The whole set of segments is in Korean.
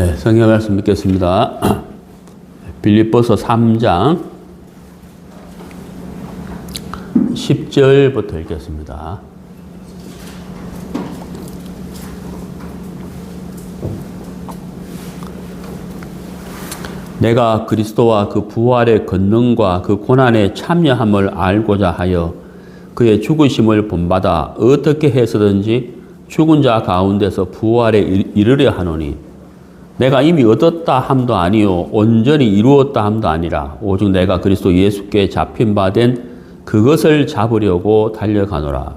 네, 성경 말씀 읽겠습니다. 빌립보서 3장 10절부터 읽겠습니다. 내가 그리스도와 그 부활의 권능과 그 고난의 참여함을 알고자 하여 그의 죽으심을 본받아 어떻게 해서든지 죽은 자 가운데서 부활에 이르려 하노니 내가 이미 얻었다 함도 아니요 온전히 이루었다 함도 아니라 오직 내가 그리스도 예수께 잡힌 바 된 그것을 잡으려고 달려가노라.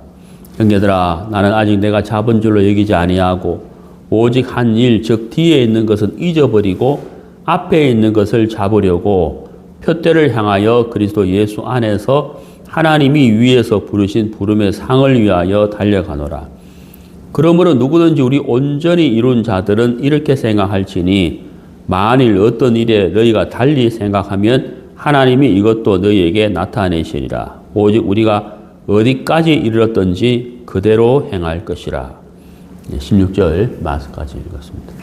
형제들아, 나는 아직 내가 잡은 줄로 여기지 아니하고 오직 한 일, 즉 뒤에 있는 것은 잊어버리고 앞에 있는 것을 잡으려고 표대를 향하여 그리스도 예수 안에서 하나님이 위에서 부르신 부름의 상을 위하여 달려가노라. 그러므로 누구든지 우리 온전히 이룬 자들은 이렇게 생각할지니 만일 어떤 일에 너희가 달리 생각하면 하나님이 이것도 너희에게 나타내시리라. 오직 우리가 어디까지 이르렀든지 그대로 행할 것이라. 16절 말씀까지 읽었습니다.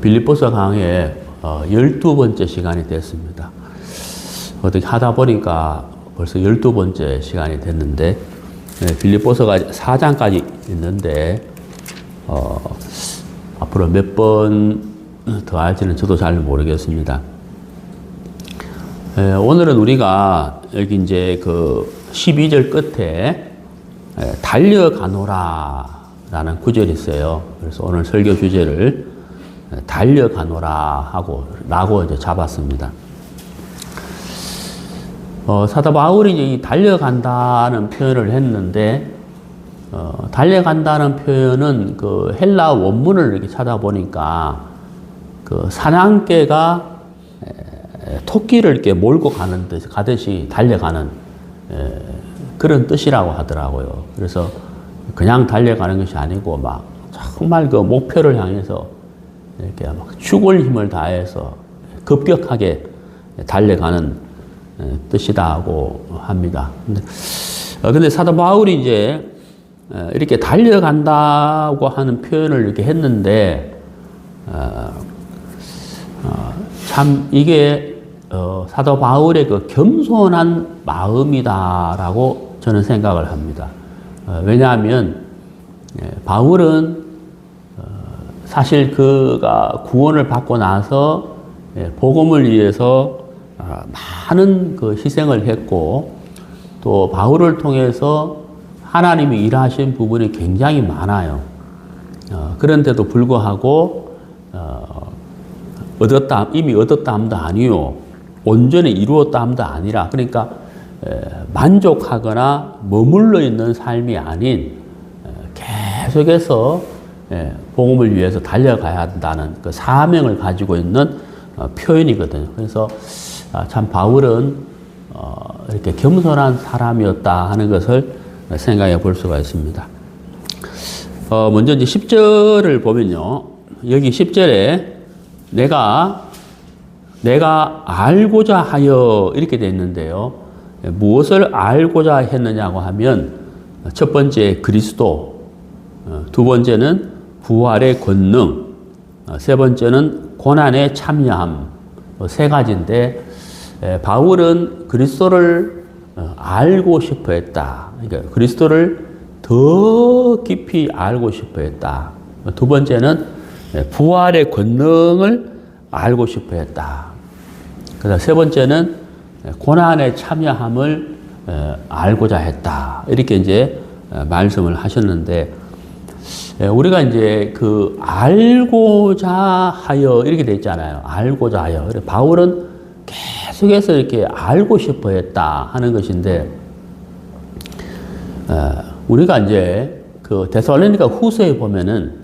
빌립보서 강의 12번째 시간이 됐습니다. 어떻게 하다 보니까 벌써 12번째 시간이 됐는데, 빌립보서가 4장까지 있는데, 앞으로 몇 번 더 할지는 저도 잘 모르겠습니다. 오늘은 우리가 여기 이제 그 12절 끝에 달려가노라 라는 구절이 있어요. 그래서 오늘 설교 주제를 달려가노라 라고 이제 잡았습니다. 사도 바울이 이제 이 달려간다는 표현을 했는데, 달려간다는 표현은 그 헬라 원문을 이렇게 찾아보니까 그 사냥개가 토끼를 이렇게 몰고 가듯이 달려가는 그런 뜻이라고 하더라고요. 그래서 그냥 달려가는 것이 아니고 막 정말 그 목표를 향해서 이렇게 막 죽을 힘을 다해서 급격하게 달려가는 뜻이다고 합니다. 근데 사도 바울이 이제 이렇게 달려간다고 하는 표현을 이렇게 했는데, 참 이게 사도 바울의 그 겸손한 마음이다라고 저는 생각을 합니다. 왜냐하면 바울은 사실 그가 구원을 받고 나서 복음을 위해서 많은 그 희생을 했고, 또 바울을 통해서 하나님이 일하신 부분이 굉장히 많아요. 그런데도 불구하고 이미 얻었다 함도 아니요 온전히 이루었다 함도 아니라, 그러니까 만족하거나 머물러 있는 삶이 아닌 계속해서 복음을 위해서 달려가야 한다는 그 사명을 가지고 있는 표현이거든요. 그래서 참 바울은 이렇게 겸손한 사람이었다 하는 것을 생각해 볼 수가 있습니다. 먼저 이제 10절을 보면요. 여기 10절에 내가 알고자 하여 이렇게 되어 있는데요. 무엇을 알고자 했느냐고 하면, 첫 번째 그리스도, 두 번째는 부활의 권능, 세 번째는 고난의 참여함, 세 가지인데, 바울은 그리스도를 알고 싶어 했다. 그러니까 그리스도를 더 깊이 알고 싶어 했다. 두 번째는 부활의 권능을 알고 싶어 했다. 그다음 세 번째는 고난의 참여함을 알고자 했다. 이렇게 이제 말씀을 하셨는데, 우리가 이제 그 알고자 하여 이렇게 돼 있잖아요. 알고자 하여. 바울은 계속해서 이렇게 알고 싶어 했다 하는 것인데, 우리가 이제 그 데살로니가 후서에 보면은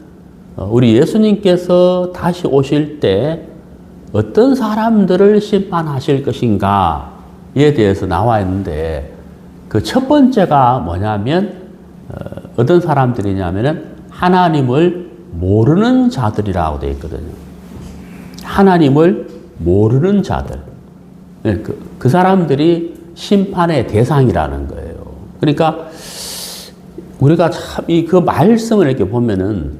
우리 예수님께서 다시 오실 때 어떤 사람들을 심판하실 것인가에 대해서 나와 있는데, 그 첫 번째가 뭐냐면 어떤 사람들이냐면은 하나님을 모르는 자들이라고 되어 있거든요. 하나님을 모르는 자들. 그 사람들이 심판의 대상이라는 거예요. 그러니까 우리가 참 그 말씀을 이렇게 보면은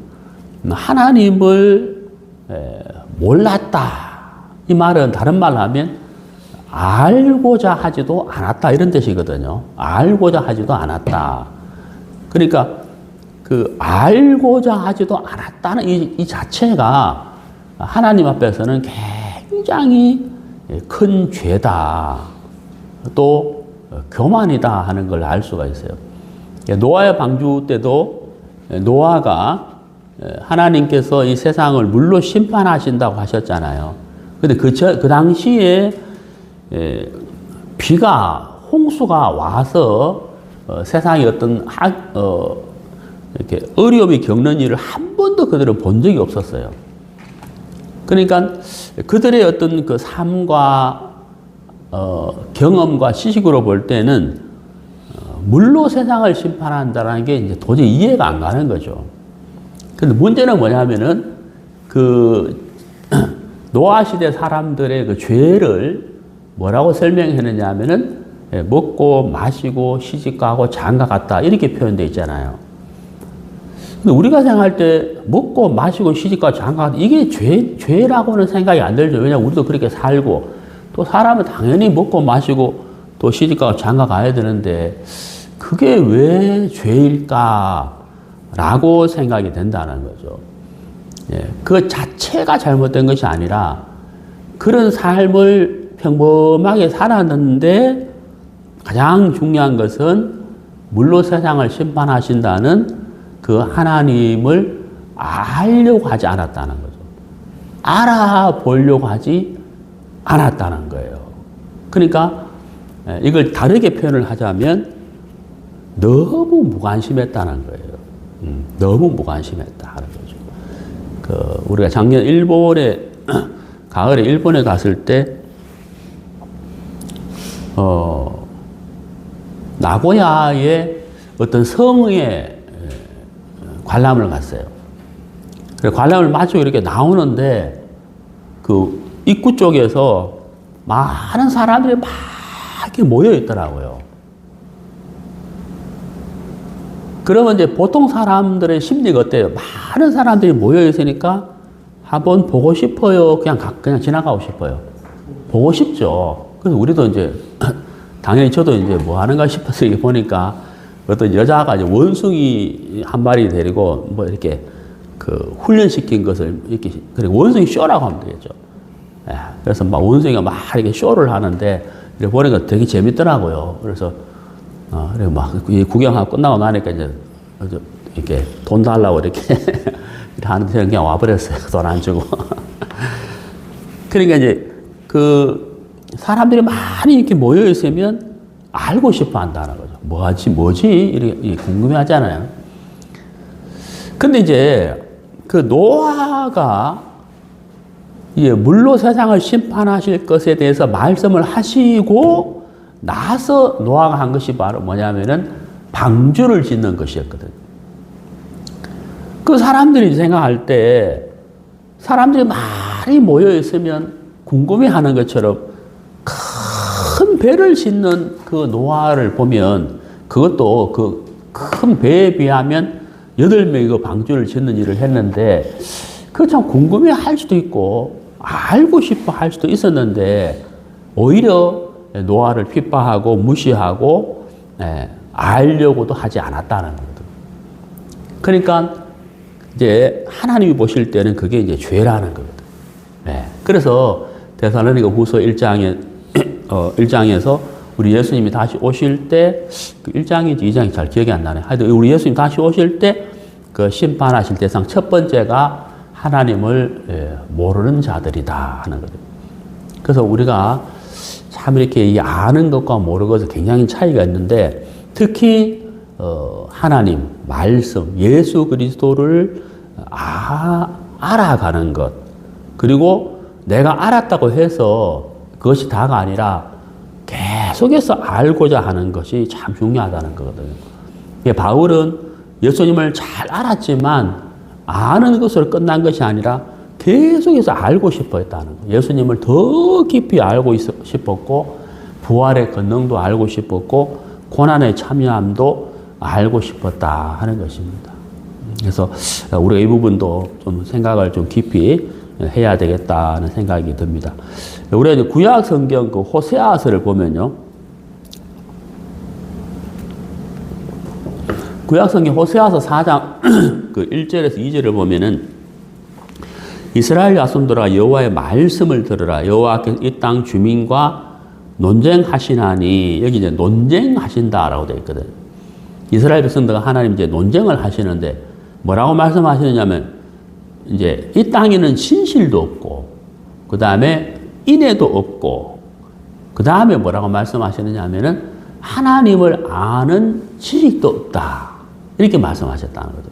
하나님을 몰랐다. 이 말은 다른 말로 하면 알고자 하지도 않았다 이런 뜻이거든요. 알고자 하지도 않았다. 그러니까 그 알고자 하지도 않았다는 이 자체가 하나님 앞에서는 굉장히 큰 죄다. 또 교만이다 하는 걸 알 수가 있어요. 노아의 방주 때도 노아가 하나님께서 이 세상을 물로 심판하신다고 하셨잖아요. 근데 그 당시에 비가 홍수가 와서 세상에 어떤 이렇게 어려움이 겪는 일을 한 번도 그들은 본 적이 없었어요. 그러니까 그들의 어떤 그 삶과 경험과 지식으로 볼 때는 물로 세상을 심판한다는 게 이제 도저히 이해가 안 가는 거죠. 근데 문제는 뭐냐면은 그 노아 시대 사람들의 그 죄를 뭐라고 설명했느냐 하면은 먹고 마시고 시집가고 장가갔다 이렇게 표현되어 있잖아요. 근데 우리가 생각할 때 먹고 마시고 시집가고 장가갔다 이게 죄라고는 생각이 안 들죠. 왜냐하면 우리도 그렇게 살고 또 사람은 당연히 먹고 마시고 또 시집가고 장가가야 되는데 그게 왜 죄일까라고 생각이 된다는 거죠. 그 자체가 잘못된 것이 아니라 그런 삶을 평범하게 살았는데 가장 중요한 것은 물로 세상을 심판하신다는 그 하나님을 알려고 하지 않았다는 거죠. 알아보려고 하지 않았다는 거예요. 그러니까 이걸 다르게 표현을 하자면 너무 무관심했다는 거예요. 너무 무관심했다 하는 거죠. 우리가 작년 일본에 가을에 일본에 갔을 때 나고야의 어떤 성에 관람을 갔어요. 그래서 관람을 마치고 이렇게 나오는데 그 입구 쪽에서 많은 사람들이 막 이렇게 모여 있더라고요. 그러면 이제 보통 사람들의 심리가 어때요? 많은 사람들이 모여 있으니까 한번 보고 싶어요. 그냥 지나가고 싶어요. 보고 싶죠. 그래서 우리도 이제 당연히 저도 이제 뭐 하는가 싶어서 이렇게 보니까 어떤 여자가 이제 원숭이 한 마리 데리고 뭐 이렇게 그 훈련시킨 것을 이렇게 그리고 원숭이 쇼라고 하면 되겠죠. 그래서 막 원숭이가 막 이렇게 쇼를 하는데 이렇게 보니까 되게 재밌더라고요. 그래서 그리고 막 구경하고 끝나고 나니까 이제 이렇게 돈 달라고 이렇게 하는데 그냥 와버렸어요. 돈 안 주고. 그러니까 이제 그 사람들이 많이 이렇게 모여 있으면 알고 싶어 한다는 거죠. 뭐지? 이렇게 궁금해 하잖아요. 근데 이제 그 노아가 물로 세상을 심판하실 것에 대해서 말씀을 하시고 나서 노아가 한 것이 바로 뭐냐면은 방주를 짓는 것이었거든요. 그 사람들이 생각할 때 사람들이 많이 모여 있으면 궁금해 하는 것처럼 큰 배를 짓는 그 노아를 보면 그것도 그 큰 배에 비하면 8명이 그 방주를 짓는 일을 했는데 그 참 궁금해 할 수도 있고 알고 싶어 할 수도 있었는데 오히려 노아를 핍박하고 무시하고 알려고도 하지 않았다는 거죠. 그러니까 이제 하나님이 보실 때는 그게 이제 죄라는 거거든. 그래서 데살로니가 후서 1장에서 우리 예수님이 다시 오실 때, 그 1장인지 2장인지 잘 기억이 안 나네. 하여튼 우리 예수님 다시 오실 때, 그 심판하실 대상 첫 번째가 하나님을 모르는 자들이다 하는 거죠. 그래서 우리가 참 이렇게 아는 것과 모르는 것에 굉장히 차이가 있는데, 특히, 하나님, 말씀, 예수 그리스도를 알아가는 것, 그리고 내가 알았다고 해서 그것이 다가 아니라 계속해서 알고자 하는 것이 참 중요하다는 거거든요. 바울은 예수님을 잘 알았지만 아는 것으로 끝난 것이 아니라 계속해서 알고 싶어 했다는 거예요. 예수님을 더 깊이 알고 싶었고 부활의 권능도 알고 싶었고 고난에 참여함도 알고 싶었다 하는 것입니다. 그래서 우리가 이 부분도 좀 생각을 좀 깊이 해야 되겠다는 생각이 듭니다. 우리가 이제 구약 성경 그 호세아서를 보면요. 구약 성경 호세아서 4장 그 1절에서 2절을 보면은 이스라엘 자손들아 여호와의 말씀을 들으라. 여호와께서 이 땅 주민과 논쟁하시나니, 여기 이제 논쟁하신다라고 되어 있거든. 이스라엘 백성들과 하나님 이제 논쟁을 하시는데 뭐라고 말씀하시느냐면 이제 이 땅에는 진실도 없고 그 다음에 인애도 없고 그 다음에 뭐라고 말씀하시느냐 하면은 하나님을 아는 지식도 없다. 이렇게 말씀하셨다는 거죠.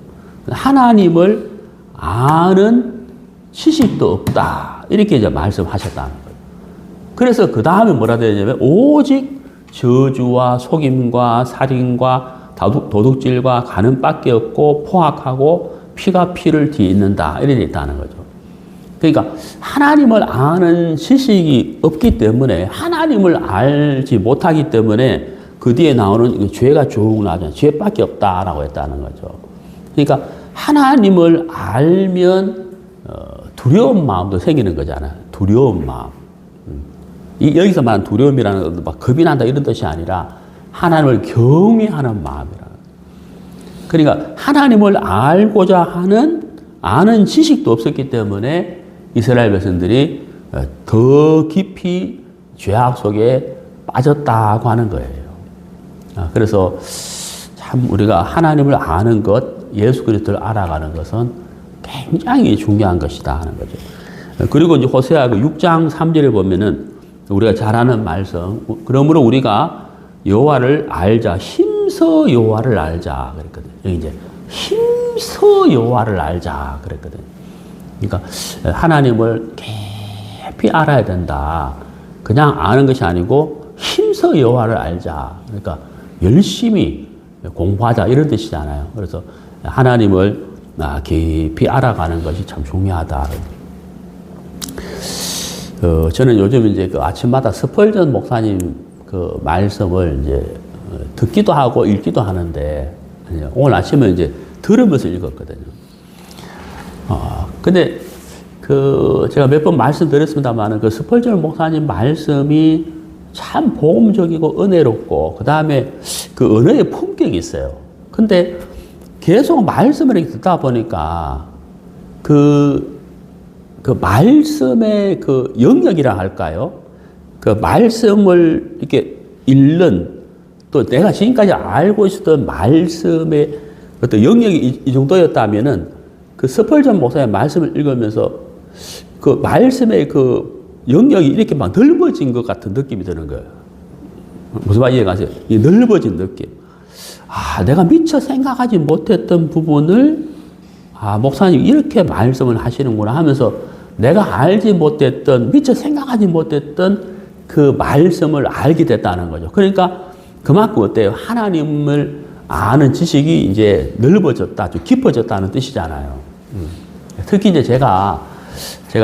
하나님을 아는 지식도 없다. 이렇게 이제 말씀하셨다는 거예요. 그래서 그 다음에 뭐라 되냐면 오직 저주와 속임과 살인과 도둑질과 가늠밖에 없고 포악하고 피가 피를 뒤잇는다. 이렇게 있다는 거죠. 그러니까 하나님을 아는 지식이 없기 때문에 하나님을 알지 못하기 때문에 그 뒤에 나오는 죄가 쭉 나오잖아요. 죄밖에 없다라고 했다는 거죠. 그러니까 하나님을 알면 두려운 마음도 생기는 거잖아요. 두려운 마음. 여기서 말하는 두려움이라는 것도 막 겁이 난다 이런 뜻이 아니라 하나님을 경외하는 마음이라. 그러니까 하나님을 알고자 하는 아는 지식도 없었기 때문에 이스라엘 백성들이 더 깊이 죄악 속에 빠졌다고 하는 거예요. 그래서 참 우리가 하나님을 아는 것, 예수 그리스도를 알아가는 것은 굉장히 중요한 것이다 하는 거죠. 그리고 이제 호세아 6장 3절에 보면은 우리가 잘 아는 말씀, 그러므로 우리가 여호와를 알자, 힘써 여호와를 알자 그랬거든. 여기 이제 힘써 여호와를 알자 그랬거든. 그러니까 하나님을 깊이 알아야 된다. 그냥 아는 것이 아니고 힘써 여호와를 알자. 그러니까 열심히 공부하자 이런 뜻이잖아요. 그래서 하나님을 깊이 알아가는 것이 참 중요하다. 저는 요즘 이제 그 아침마다 스펄전 목사님 그 말씀을 이제 듣기도 하고 읽기도 하는데 오늘 아침에 이제 들으면서 읽었거든요. 근데 그 제가 몇 번 말씀드렸습니다만은 그 스펄전 목사님 말씀이 참 복음적이고 은혜롭고 그 다음에 그 언어의 품격이 있어요. 근데 계속 말씀을 이렇게 듣다 보니까 그 말씀의 그 영역이라 할까요? 그 말씀을 이렇게 읽는 또 내가 지금까지 알고 있었던 말씀의 어떤 영역이 이 정도였다면은 그 스펄전 목사의 말씀을 읽으면서 그 말씀의 그 영역이 이렇게 막 넓어진 것 같은 느낌이 드는 거예요. 무슨 말 이해가세요? 이 넓어진 느낌. 내가 미처 생각하지 못했던 부분을 목사님 이렇게 말씀을 하시는구나 하면서 내가 알지 못했던, 미처 생각하지 못했던 그 말씀을 알게 됐다는 거죠. 그러니까 그만큼 어때요? 하나님을 아는 지식이 이제 넓어졌다, 좀 깊어졌다는 뜻이잖아요. 특히 이제 제가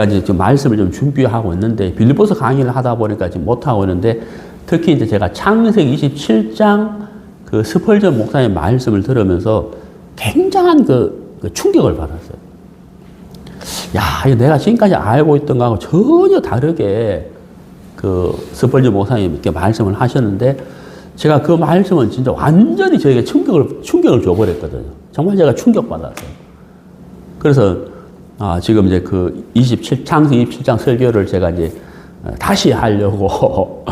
이제 좀 말씀을 좀 준비하고 있는데 빌립보서 강의를 하다 보니까 지금 못하고 있는데 특히 이제 제가 창세기 27장 그 스펄전 목사의 말씀을 들으면서 굉장한 그 충격을 받았어요. 야, 내가 지금까지 알고 있던 거하고 전혀 다르게 그 스펄전 목사님 이렇게 말씀을 하셨는데 제가 그 말씀은 진짜 완전히 저에게 충격을 줘버렸거든요. 정말 제가 충격받았어요. 그래서 지금 이제 그 창세기 27장 설교를 제가 이제 다시 하려고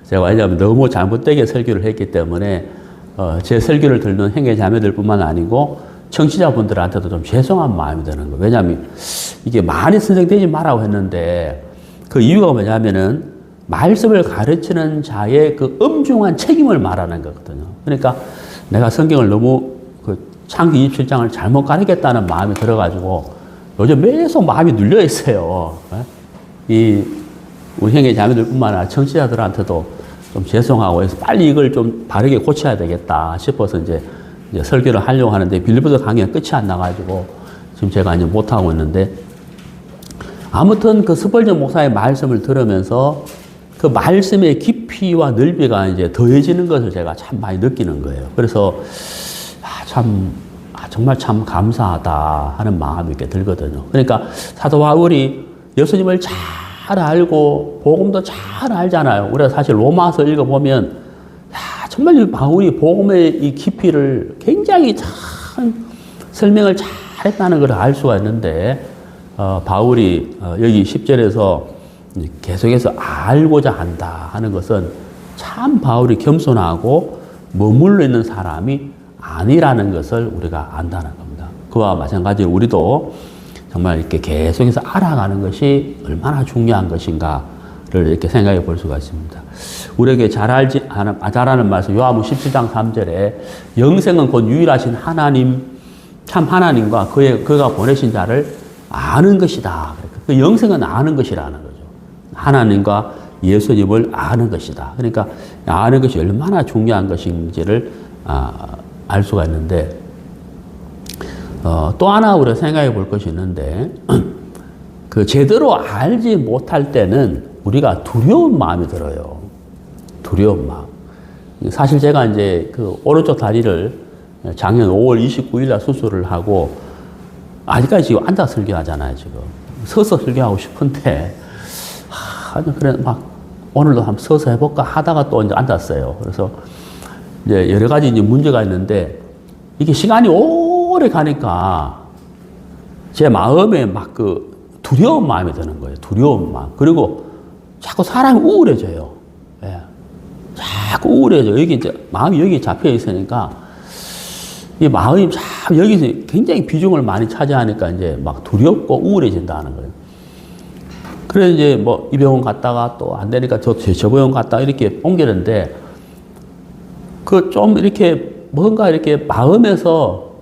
제가 왜냐하면 너무 잘못되게 설교를 했기 때문에 제 설교를 듣는 형제 자매들뿐만 아니고 청취자분들한테도 좀 죄송한 마음이 드는 거예요. 왜냐하면 이게 많이 선생되지 말라고 했는데 그 이유가 뭐냐면은 말씀을 가르치는 자의 그 엄중한 책임을 말하는 거거든요. 그러니까 내가 성경을 너무 그 창세기 27장을 잘못 가르쳤다는 마음이 들어가지고 요즘 계속 마음이 눌려 있어요. 우리 형제 자매들뿐만 아니라 청취자들한테도 좀 죄송하고 해서 빨리 이걸 좀 바르게 고쳐야 되겠다 싶어서 이제 설교를 하려고 하는데 빌립보서 강의가 끝이 안 나가지고 지금 제가 이제 못하고 있는데 아무튼 그 스펄전 목사의 말씀을 들으면서 그 말씀의 깊이와 넓이가 이제 더해지는 것을 제가 참 많이 느끼는 거예요. 그래서 정말 참 감사하다 하는 마음이 이렇게 들거든요. 그러니까 사도 바울이 예수님을 잘 알고 복음도 잘 알잖아요. 우리가 사실 로마서 읽어보면 야, 정말 이 바울이 복음의 이 깊이를 굉장히 참 설명을 잘 했다는 걸 알 수가 있는데 바울이 여기 10절에서 계속해서 알고자 한다 하는 것은 참 바울이 겸손하고 머물러 있는 사람이 아니라는 것을 우리가 안다는 겁니다. 그와 마찬가지로 우리도 정말 이렇게 계속해서 알아가는 것이 얼마나 중요한 것인가를 이렇게 생각해 볼 수가 있습니다. 우리에게 잘하는 말씀, 요한복음 17장 3절에 영생은 곧 유일하신 하나님, 참 하나님과 그가 보내신 자를 아는 것이다. 그 영생은 아는 것이라는 거죠. 하나님과 예수님을 아는 것이다. 그러니까 아는 것이 얼마나 중요한 것인지를 알 수가 있는데, 또 하나 우리가 생각해 볼 것이 있는데, 그 제대로 알지 못할 때는 우리가 두려운 마음이 들어요. 두려운 마음. 사실 제가 이제 그 오른쪽 다리를 작년 5월 29일 날 수술을 하고, 아직까지 지금 앉아 설교하잖아요, 지금. 서서 설교하고 싶은데, 그래, 막, 오늘도 한번 서서 해볼까 하다가 또 이제 앉았어요. 그래서 이제 여러 가지 이제 문제가 있는데, 이게 시간이 오래 가니까 제 마음에 막 그 두려운 마음이 드는 거예요. 두려운 마음. 그리고 자꾸 사람이 우울해져요. 예. 자꾸 우울해져요. 여기 이제 마음이 여기 잡혀 있으니까 이 마음이 참 여기서 굉장히 비중을 많이 차지하니까 이제 막 두렵고 우울해진다는 거예요. 그래서 이제 뭐 이 병원 갔다가 또 안 되니까 저 병원 갔다가 이렇게 옮기는데 그 좀 이렇게 뭔가 이렇게 마음에서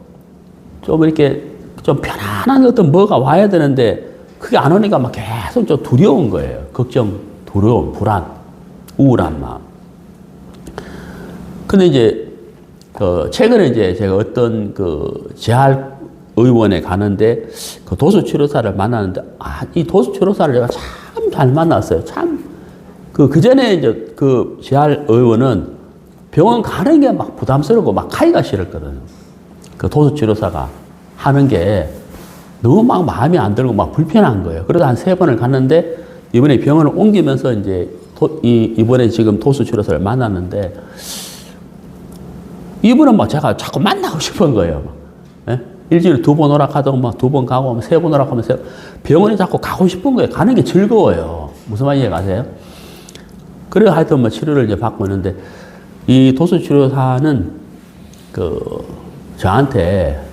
좀 이렇게 좀 편안한 어떤 뭐가 와야 되는데 그게 안 오니까 막 계속 좀 두려운 거예요. 걱정, 두려움, 불안, 우울한 마음. 근데 이제 최근에 이제 제가 어떤 그 재활 의원에 가는데 그 도수치료사를 만나는데 이 도수치료사를 제가 참 잘 만났어요. 참 그 전에 이제 그 재활 의원은 병원 가는 게 막 부담스럽고 막 가기가 싫었거든요. 그 도수치료사가 하는 게 너무 막 마음이 안 들고 막 불편한 거예요. 그래서 한 3번을 갔는데 이번에 병원을 옮기면서 이제 이번에 지금 도수치료사를 만났는데 이분은 막 제가 자꾸 만나고 싶은 거예요. 예? 일주일에 2번 오락하다가 막 2번 가고 3번 오락하면 병원에 자꾸 가고 싶은 거예요. 가는 게 즐거워요. 무슨 말인지 아세요? 그래 하여튼 뭐 치료를 이제 받고 있는데 이 도수치료사는 저한테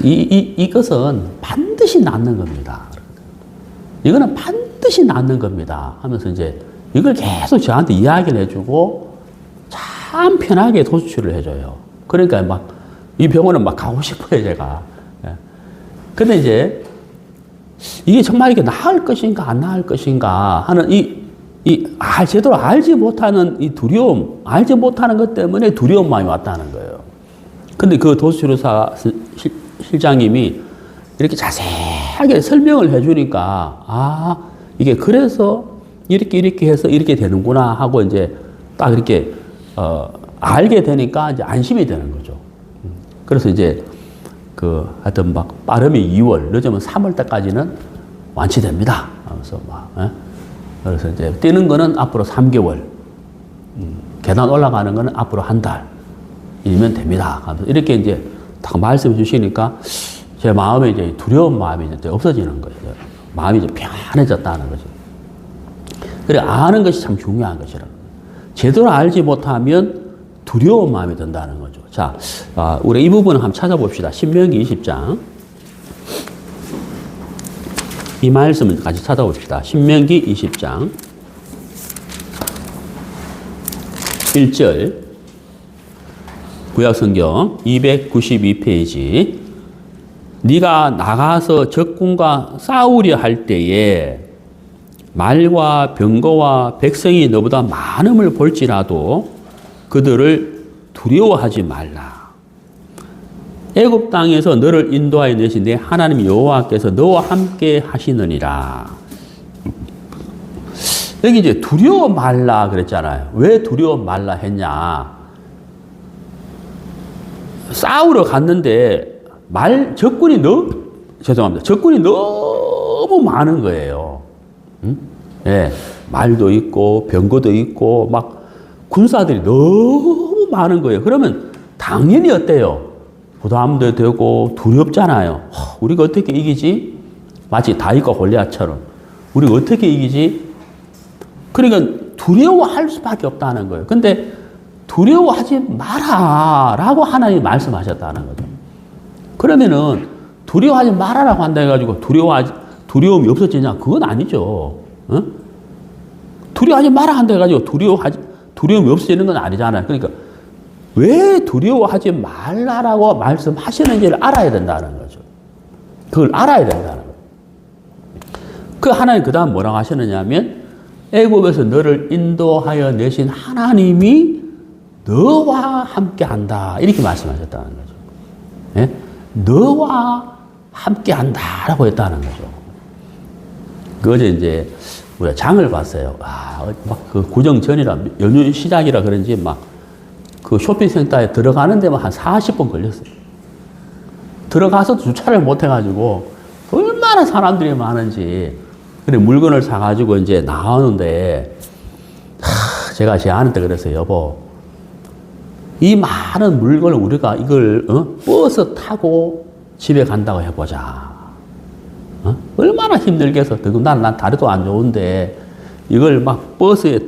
이것은 반드시 낫는 겁니다. 이거는 반드시 낫는 겁니다. 하면서 이제 이걸 계속 저한테 이야기를 해주고 참 편하게 도수치료를 해줘요. 그러니까 막 이 병원은 막 가고 싶어요, 제가. 근데 이제 이게 정말 이게 나을 것인가 안 나을 것인가 하는 제대로 알지 못하는 이 두려움, 알지 못하는 것 때문에 두려운 마음이 왔다는 거예요. 근데 그 도수치료사 실장님이 이렇게 자세하게 설명을 해주니까, 이게 그래서 이렇게 해서 이렇게 되는구나 하고 이제 딱 이렇게, 알게 되니까 이제 안심이 되는 거죠. 그래서 이제 하여튼 막 빠르면 2월, 늦으면 3월 때까지는 완치됩니다. 하면서 그래서 이제 뛰는 거는 앞으로 3개월, 계단 올라가는 거는 앞으로 1달이면 됩니다. 이렇게 이제 딱 말씀해 주시니까 제 마음에 이제 두려운 마음이 이제 없어지는 거예요. 마음이 이제 편안해졌다는 거죠. 그래, 아는 것이 참 중요한 것이라. 제대로 알지 못하면 두려운 마음이 든다는 거죠. 자, 우리 이 부분을 한번 찾아봅시다. 신명기 20장. 이 말씀을 같이 찾아봅시다. 신명기 20장 1절 구약성경 292페이지 네가 나가서 적군과 싸우려 할 때에 말과 병거와 백성이 너보다 많음을 볼지라도 그들을 두려워하지 말라. 애굽 땅에서 너를 인도하여 내신 내 하나님 여호와께서 너와 함께 하시느니라. 여기 이제 두려워 말라 그랬잖아요. 왜 두려워 말라 했냐? 싸우러 갔는데 적군이 너무 많은 거예요. 응? 예, 말도 있고 병거도 있고 막 군사들이 너무 많은 거예요. 그러면 당연히 어때요? 부담도 되고 두렵잖아요. 우리가 어떻게 이기지? 마치 다윗과 골리앗처럼 우리가 어떻게 이기지? 그러니까 두려워할 수밖에 없다는 거예요. 근데 두려워하지 마라라고 하나님이 말씀하셨다는 거죠. 그러면은 두려워하지 말아라고 한다 해가지고 두려움이 없어지냐? 그건 아니죠. 어? 두려워하지 마라 한다 해가지고 두려움이 없어지는 건 아니잖아요. 그러니까 왜 두려워하지 말라라고 말씀하시는지를 알아야 된다는 거죠. 그걸 알아야 된다는 거예요. 그 하나님 그 다음 뭐라고 하시느냐면 애굽에서 너를 인도하여 내신 하나님이 너와 함께한다 이렇게 말씀하셨다는 거죠. 예? 너와 함께한다라고 했다는 거죠. 그어제 이제 우리가 장을 봤어요. 막 그 구정 전이라 연휴 시작이라 그런지 막 그 쇼핑센터에 들어가는 데만 한 40분 걸렸어요. 들어가서 주차를 못 해가지고 얼마나 사람들이 많은지. 그래 물건을 사가지고 이제 나오는데 제가 제 아내한테 그랬어요. 여보, 이 많은 물건을 우리가 이걸 버스 타고 집에 간다고 해보자. 얼마나 힘들게 해서 난 다리도 안 좋은데 이걸 막 버스에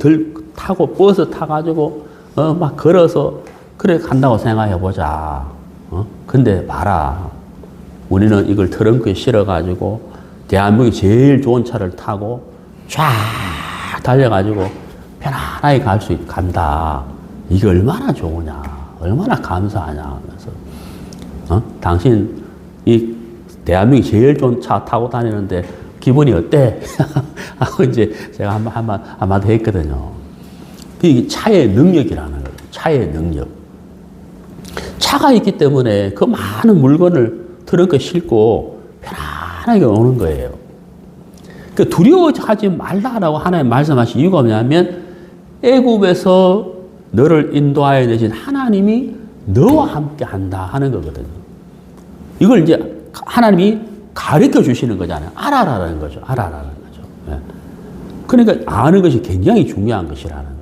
타고 버스 타가지고 막 걸어서 그래 간다고 생각해보자. 근데 봐라. 우리는 이걸 트렁크에 실어가지고 대한민국이 제일 좋은 차를 타고 쫙 달려가지고 편안하게 간다. 이게 얼마나 좋으냐. 얼마나 감사하냐. 그래서 당신 이 대한민국이 제일 좋은 차 타고 다니는데 기분이 어때? 하고 이제 제가 한마디 했거든요. 이게 차의 능력이라는 거예요. 차의 능력. 차가 있기 때문에 그 많은 물건을 트렁크에 싣고 편안하게 오는 거예요. 그 두려워하지 말라라고 하나님 말씀하신 이유가 뭐냐면 애굽에서 너를 인도하여 내신 하나님이 너와 함께 한다 하는 거거든요. 이걸 이제 하나님이 가르쳐 주시는 거잖아요. 알아라는 거죠. 알아라는 거죠. 예. 그러니까 아는 것이 굉장히 중요한 것이라는 거죠.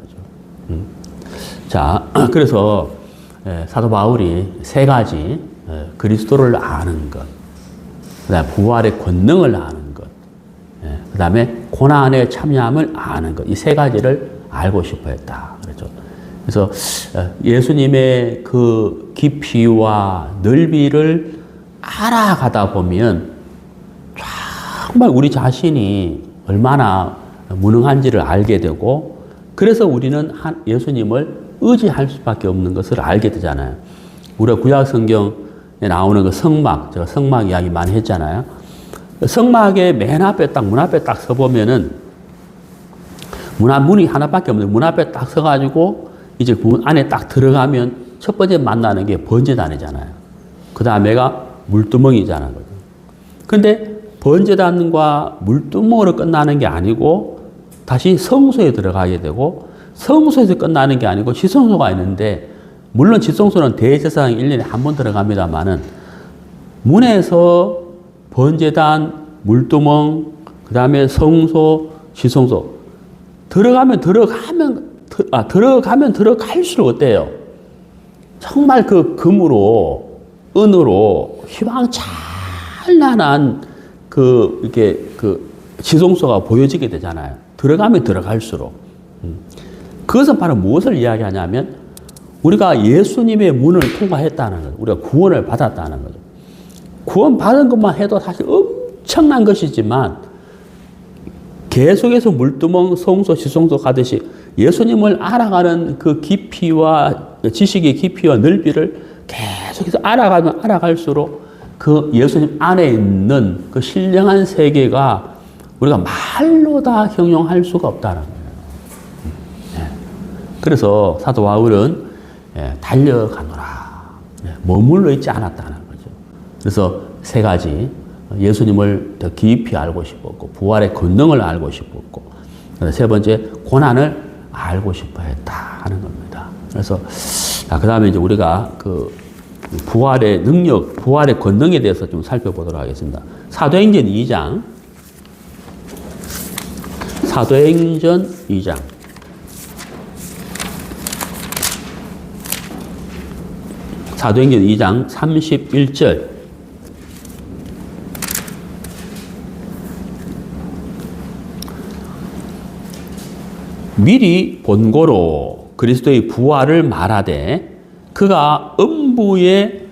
자, 그래서 사도 바울이 세 가지 그리스도를 아는 것, 그다음에 부활의 권능을 아는 것, 그다음에 고난에 참여함을 아는 것, 이 세 가지를 알고 싶어했다. 그렇죠. 그래서 예수님의 그 깊이와 넓이를 알아가다 보면 정말 우리 자신이 얼마나 무능한지를 알게 되고, 그래서 우리는 예수님을 의지할 수밖에 없는 것을 알게 되잖아요. 우리가 구약 성경에 나오는 그 성막, 제가 성막 이야기 많이 했잖아요. 성막의 맨 앞에 문 앞에 딱 서보면은 문이 하나밖에 없는데 문 앞에 딱 서가지고 이제 문 안에 딱 들어가면 첫 번째 만나는 게 번제단이잖아요. 그 다음에가 물두멍이잖아요. 근데 번제단과 물두멍으로 끝나는 게 아니고 다시 성소에 들어가게 되고, 성소에서 끝나는 게 아니고 지성소가 있는데, 물론 지성소는 대제사장 1년에 한 번 들어갑니다만은 문에서 번제단, 물두멍, 그 다음에 성소, 지성소 들어가면 들어갈수록 어때요? 정말 그 금으로 은으로 휘황찬란한 이렇게 지성소가 보여지게 되잖아요. 들어가면 들어갈수록. 그것은 바로 무엇을 이야기하냐면 우리가 예수님의 문을 통과했다는 거죠. 우리가 구원을 받았다는 거죠. 구원 받은 것만 해도 사실 엄청난 것이지만 계속해서 물두멍, 성소, 지성소 가듯이 예수님을 알아가는 그 깊이와 지식의 깊이와 넓이를 계속해서 알아가면 알아갈수록 그 예수님 안에 있는 그 신령한 세계가 우리가 말로 다 형용할 수가 없다는 거예요. 그래서 사도 바울은 달려가노라, 머물러 있지 않았다는 거죠. 그래서 세 가지, 예수님을 더 깊이 알고 싶었고, 부활의 권능을 알고 싶었고, 세 번째 고난을 알고 싶어 했다 하는 겁니다. 그래서 그 다음에 이제 우리가 부활의 능력, 부활의 권능에 대해서 좀 살펴보도록 하겠습니다. 사도행전 2장. 사도행전 2장. 사도행전 2장 31절. 미리 본고로 그리스도의 부활을 말하되 그가 음부에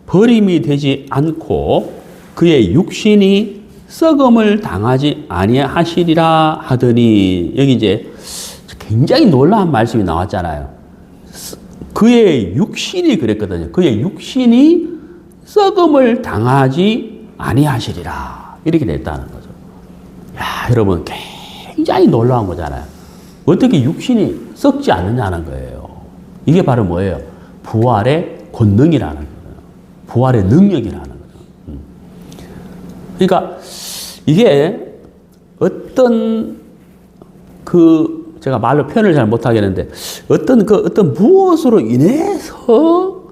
버림이 되지 않고 그의 육신이 썩음을 당하지 아니하시리라 하더니, 여기 이제 굉장히 놀라운 말씀이 나왔잖아요. 그의 육신이 그랬거든요. 그의 육신이 썩음을 당하지 아니하시리라. 이렇게 됐다는 거죠. 야, 여러분, 굉장히 놀라운 거잖아요. 어떻게 육신이 썩지 않느냐는 거예요. 이게 바로 뭐예요? 부활의 권능이라는 거예요. 부활의 능력이라는 거죠. 그러니까 이게 어떤 제가 말로 표현을 잘 못하겠는데 어떤 무엇으로 인해서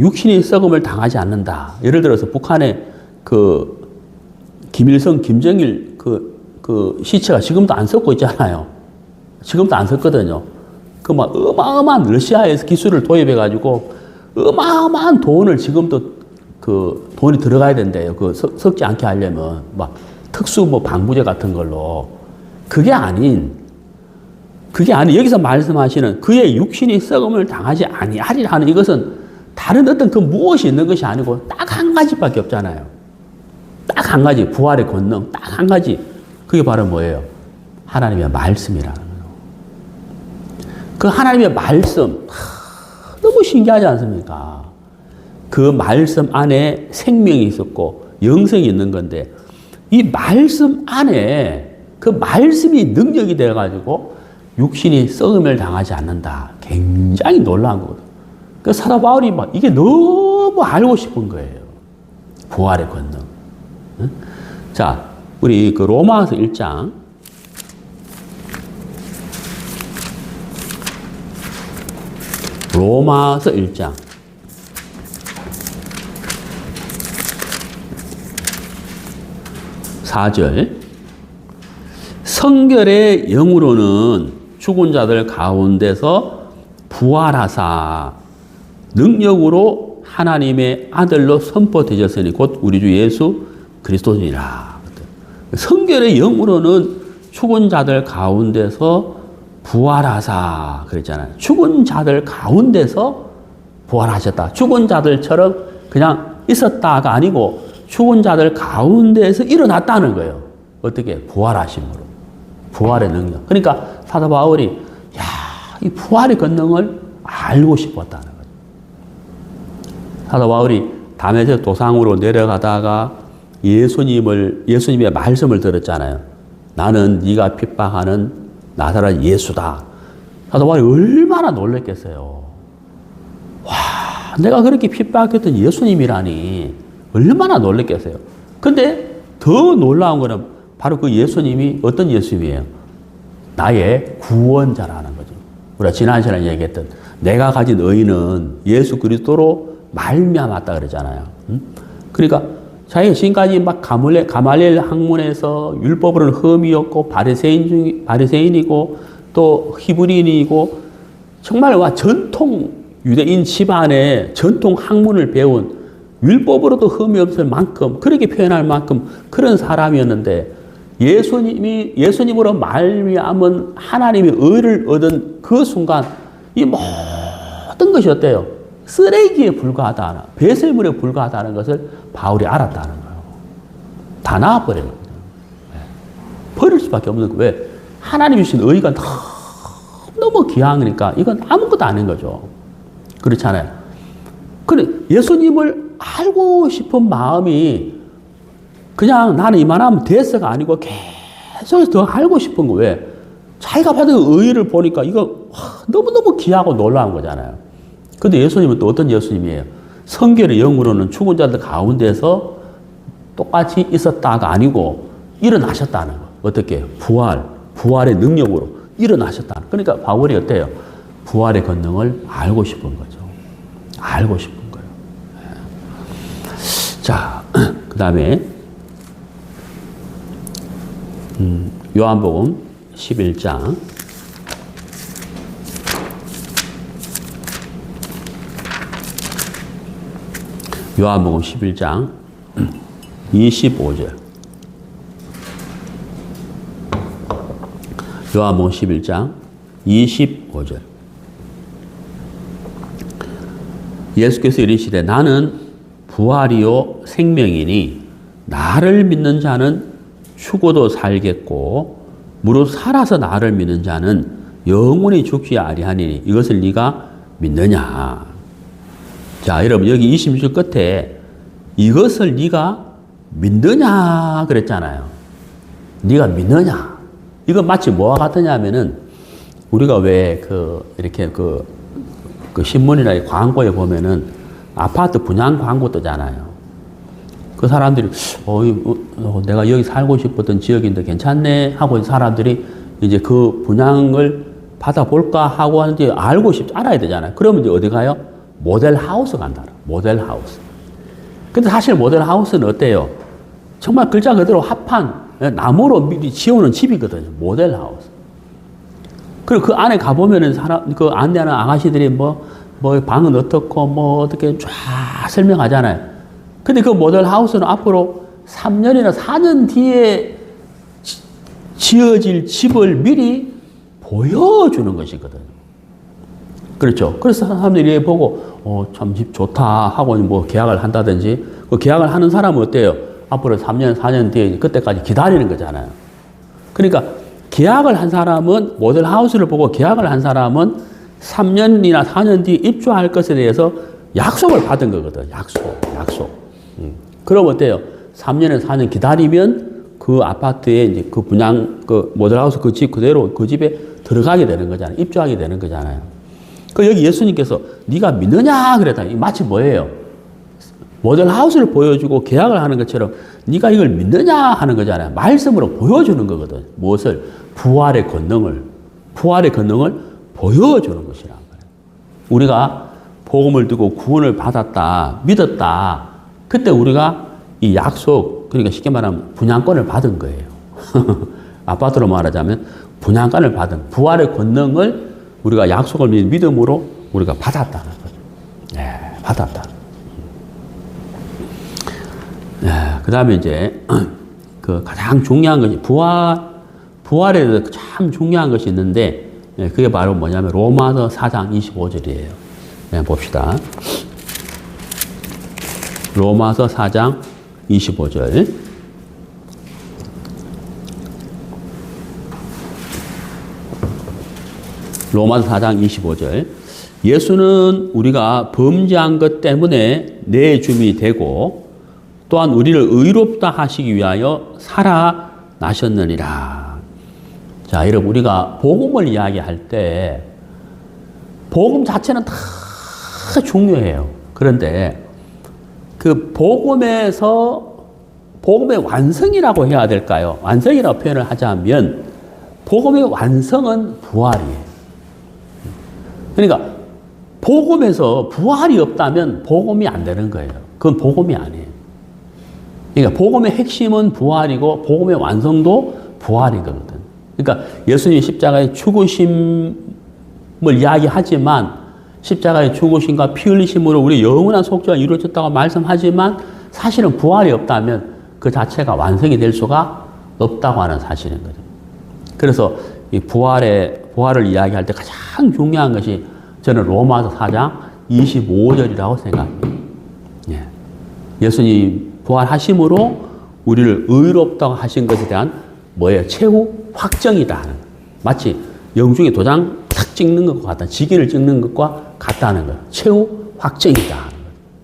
육신이 썩음을 당하지 않는다. 예를 들어서 북한의 김일성, 김정일 시체가 지금도 안 썩고 있잖아요. 지금도 안 썩거든요. 막 어마어마한 러시아에서 기술을 도입해가지고 어마어마한 돈을 지금도 돈이 들어가야 된대요. 썩지 않게 하려면 막 특수 방부제 같은 걸로. 그게 아닌 여기서 말씀하시는 그의 육신이 썩음을 당하지 아니하리라 하는 이것은 다른 어떤 무엇이 있는 것이 아니고 딱 한 가지밖에 없잖아요. 딱 한 가지, 부활의 권능, 딱 한 가지. 그게 바로 뭐예요? 하나님의 말씀이라는 거예요. 그 하나님의 말씀, 너무 신기하지 않습니까? 그 말씀 안에 생명이 있었고 영성이 있는 건데, 이 말씀 안에 그 말씀이 능력이 되어가지고 육신이 썩음을 당하지 않는다. 굉장히 놀라운 거거든요. 그 사도 바울이 이게 너무 알고 싶은 거예요. 부활의 권능. 응? 자, 우리 로마서 1장. 로마서 1장. 4절. 성결의 영으로는 죽은 자들 가운데서 부활하사 능력으로 하나님의 아들로 선포되셨으니 곧 우리 주 예수 그리스도니라. 성결의 영으로는 죽은 자들 가운데서 부활하사 그랬잖아요. 죽은 자들 가운데서 부활하셨다. 죽은 자들처럼 그냥 있었다가 아니고 죽은 자들 가운데서 일어났다는 거예요. 어떻게? 부활하심으로. 부활의 능력. 그러니까 사도 바울이 이 부활의 권능을 알고 싶었다는 거죠. 사도 바울이 다메섹 도상으로 내려가다가 예수님의 말씀을 들었잖아요. 나는 네가 핍박하는 나사렛 예수다. 사도 바울이 얼마나 놀랐겠어요. 와, 내가 그렇게 핍박했던 예수님이라니 얼마나 놀랐겠어요. 근데 더 놀라운 거는 바로 그 예수님이 어떤 예수님이에요? 나의 구원자라는 거죠. 우리가 지난 시간에 얘기했던 내가 가진 의는 예수 그리스도로 말미암았다 그러잖아요. 그러니까 자기가 지금까지 가말리엘 학문에서 율법으로는 흠이었고 바리새인이고 또 히브리인이고 정말 전통 유대인 집안의 전통 학문을 배운 율법으로도 흠이 없을 만큼 그렇게 표현할 만큼 그런 사람이었는데 예수님으로 말미암은 하나님의 의를 얻은 그 순간 이 모든 것이 어때요? 쓰레기에 불과하다, 배설물에 불과하다는 것을 바울이 알았다는 거예요. 다 나와버려요. 버릴 수밖에 없는 거예요. 왜? 하나님이 주신 의가 너무 귀하니까 이건 아무것도 아닌 거죠. 그렇잖아요. 그래 예수님을 알고 싶은 마음이 그냥 나는 이만하면 됐어가 아니고 계속해서 더 알고 싶은 거. 왜? 자기가 받은 의의를 보니까 이거 너무너무 귀하고 놀라운 거잖아요. 근데 예수님은 또 어떤 예수님이에요? 성결의 영으로는 죽은 자들 가운데서 똑같이 있었다가 아니고 일어나셨다는 거. 어떻게? 부활의 능력으로 일어나셨다는. 그러니까 바울이 어때요? 부활의 권능을 알고 싶은 거죠. 알고 싶은 거예요. 자, 그 다음에 요한복음 11장 요한복음 11장 25절 요한복음 11장 25절 예수께서 이르시되 나는 부활이요 생명이니 나를 믿는 자는 죽어도 살겠고 무릇 살아서 나를 믿는 자는 영원히 죽지 아니하니 이것을 네가 믿느냐. 자, 여러분 여기 26절 끝에 이것을 네가 믿느냐 그랬잖아요. 네가 믿느냐. 이거 마치 뭐와 같으냐 하면은 우리가 왜 이렇게 그 신문이나 광고에 보면은 아파트 분양 광고 뜨잖아요. 그 사람들이 내가 여기 살고 싶었던 지역인데 괜찮네 하고 사람들이 이제 그 분양을 받아볼까 하고 하는데 알아야 되잖아요. 그러면 이제 어디 가요? 모델하우스 간다. 모델하우스. 근데 사실 모델하우스는 어때요? 정말 글자 그대로 합판, 나무로 미리 지어놓은 집이거든요. 모델하우스. 그리고 그 안에 가보면은 그 안내하는 아가씨들이 뭐 방은 어떻고 어떻게 쫙 설명하잖아요. 근데 그 모델하우스는 앞으로 3년이나 4년 뒤에 지어질 집을 미리 보여주는 것이거든요. 그렇죠. 그래서 사람들이 보고, 참 집 좋다 하고 계약을 한다든지, 그 계약을 하는 사람은 어때요? 앞으로 3년, 4년 뒤에 그때까지 기다리는 거잖아요. 그러니까 계약을 한 사람은, 모델하우스를 보고 계약을 한 사람은 3년이나 4년 뒤에 입주할 것에 대해서 약속을 받은 거거든. 약속. 그럼 어때요? 3년에서 4년 기다리면 그 아파트에 이제 그 분양, 그 모델하우스 그 집 그대로 그 집에 들어가게 되는 거잖아요. 입주하게 되는 거잖아요. 그 여기 예수님께서 네가 믿느냐 그랬다. 마치 뭐예요? 모델하우스를 보여주고 계약을 하는 것처럼 네가 이걸 믿느냐 하는 거잖아요. 말씀으로 보여주는 거거든. 무엇을? 부활의 권능을 보여주는 것이란 말이에요. 우리가 복음을 듣고 구원을 받았다, 믿었다. 그때 우리가 이 약속, 그러니까 쉽게 말하면 분양권을 받은 거예요. 아파트로 말하자면 분양권을 받은 부활의 권능을 우리가 약속을 믿음으로 우리가 받았다는 거죠. 네, 받았다. 네, 그 다음에 이제 그 가장 중요한 것이 부활에 대해서 참 중요한 것이 있는데 그게 바로 뭐냐면 로마서 4장 25절이에요. 네, 봅시다. 로마서 4장 25절. 로마서 4장 25절. 예수는 우리가 범죄한 것 때문에 내줌이 되고 또한 우리를 의롭다 하시기 위하여 살아나셨느니라. 자, 여러분 우리가 복음을 이야기할 때 복음 자체는 다 중요해요. 그런데 그 복음의 완성이라고 해야 될까요? 완성이라고 표현을 하자면 복음의 완성은 부활이에요. 그러니까 복음에서 부활이 없다면 복음이 안 되는 거예요. 그건 복음이 아니에요. 그러니까 복음의 핵심은 부활이고 복음의 완성도 부활인 거거든. 그러니까 예수님이 십자가의 죽으심을 이야기하지만 십자가의 죽으심과 피 흘리심으로 우리 영원한 속죄가 이루어졌다고 말씀하지만 사실은 부활이 없다면 그 자체가 완성이 될 수가 없다고 하는 사실인 거죠. 그래서 이 부활을 이야기할 때 가장 중요한 것이 저는 로마서 4장 25절이라고 생각합니다. 예. 예수님 부활하심으로 우리를 의롭다고 하신 것에 대한 뭐예요? 최후 확정이다 하는. 마치 영중에 도장 탁 찍는 것과 같다. 직위를 찍는 것과 같다는 거예요. 최후 확정이다 하는